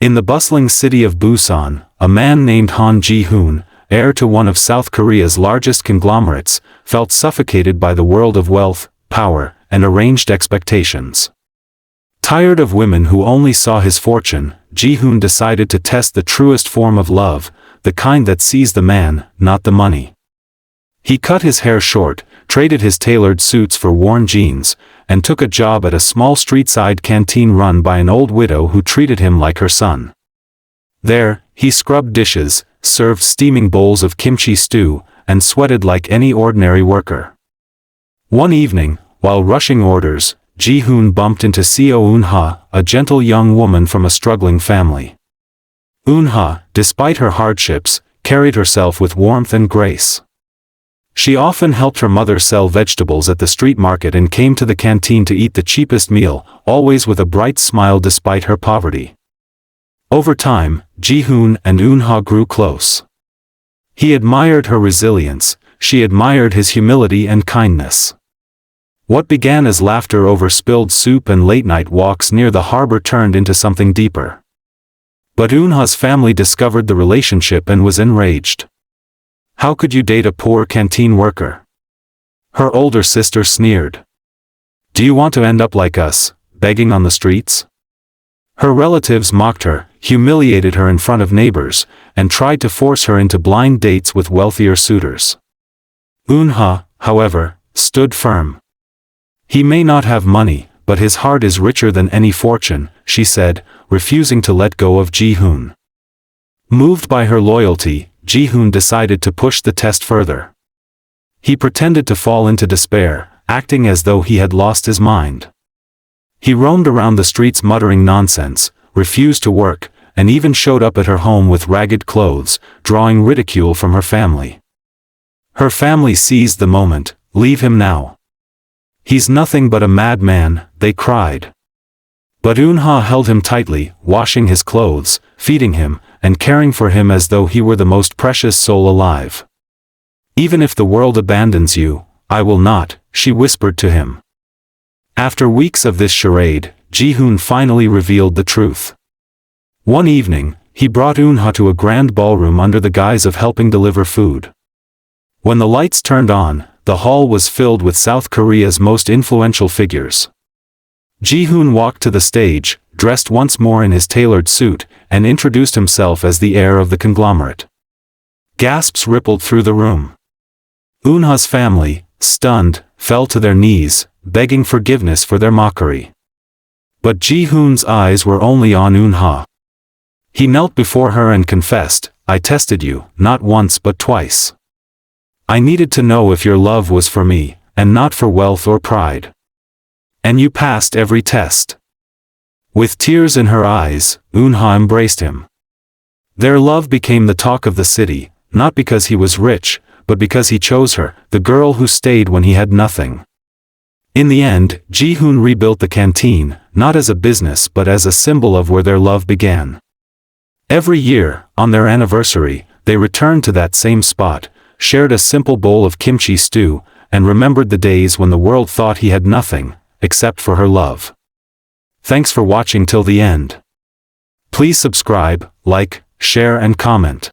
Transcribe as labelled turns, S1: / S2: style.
S1: In the bustling city of Busan, a man named Ji-hoon, heir to one of South Korea's largest conglomerates, felt suffocated by the world of wealth, power, and arranged expectations. Tired of women who only saw his fortune, Ji-hoon decided to test the truest form of love, the kind that sees the man, not the money. He cut his hair short, traded his tailored suits for worn jeans, and took a job at a small street-side canteen run by an old widow who treated him like her son. There, he scrubbed dishes, served steaming bowls of kimchi stew, and sweated like any ordinary worker. One evening, while rushing orders, Ji-hoon bumped into Seo Eun-ha, a gentle young woman from a struggling family. Eun-ha, despite her hardships, carried herself with warmth and grace. She often helped her mother sell vegetables at the street market and came to the canteen to eat the cheapest meal, always with a bright smile despite her poverty. Over time, Ji-hoon and Eun-ha grew close. He admired her resilience, she admired his humility and kindness. What began as laughter over spilled soup and late-night walks near the harbor turned into something deeper. But Eun-ha's family discovered the relationship and was enraged. How could you date a poor canteen worker? Her older sister sneered. Do you want to end up like us, begging on the streets? Her relatives mocked her, humiliated her in front of neighbors, and tried to force her into blind dates with wealthier suitors. Eun-ha, however, stood firm. He may not have money, but his heart is richer than any fortune, she said, refusing to let go of Ji-hoon. Moved by her loyalty, Ji-hoon decided to push the test further. He pretended to fall into despair, acting as though he had lost his mind. He roamed around the streets muttering nonsense, refused to work, and even showed up at her home with ragged clothes, drawing ridicule from her family. Her family seized the moment. Leave him now. He's nothing but a madman, they cried. But Eun-ha held him tightly, washing his clothes, feeding him, and caring for him as though he were the most precious soul alive. Even if the world abandons you, I will not, she whispered to him. After weeks of this charade, Ji-hoon finally revealed the truth. One evening, he brought Eun-ha to a grand ballroom under the guise of helping deliver food. When the lights turned on, the hall was filled with South Korea's most influential figures. Ji-hoon walked to the stage, dressed once more in his tailored suit, and introduced himself as the heir of the conglomerate. Gasps rippled through the room. Eun-ha's family, stunned, fell to their knees, begging forgiveness for their mockery. But Ji-hoon's eyes were only on Eun-ha. He knelt before her and confessed, I tested you, not once but twice. I needed to know if your love was for me, and not for wealth or pride. And you passed every test. With tears in her eyes, Eun-ha embraced him. Their love became the talk of the city, not because he was rich, but because he chose her, the girl who stayed when he had nothing. In the end, Ji-hoon rebuilt the canteen, not as a business but as a symbol of where their love began. Every year, on their anniversary, they returned to that same spot, shared a simple bowl of kimchi stew, and remembered the days when the world thought he had nothing, except for her love. Thanks for watching till the end. Please subscribe, like, share and comment.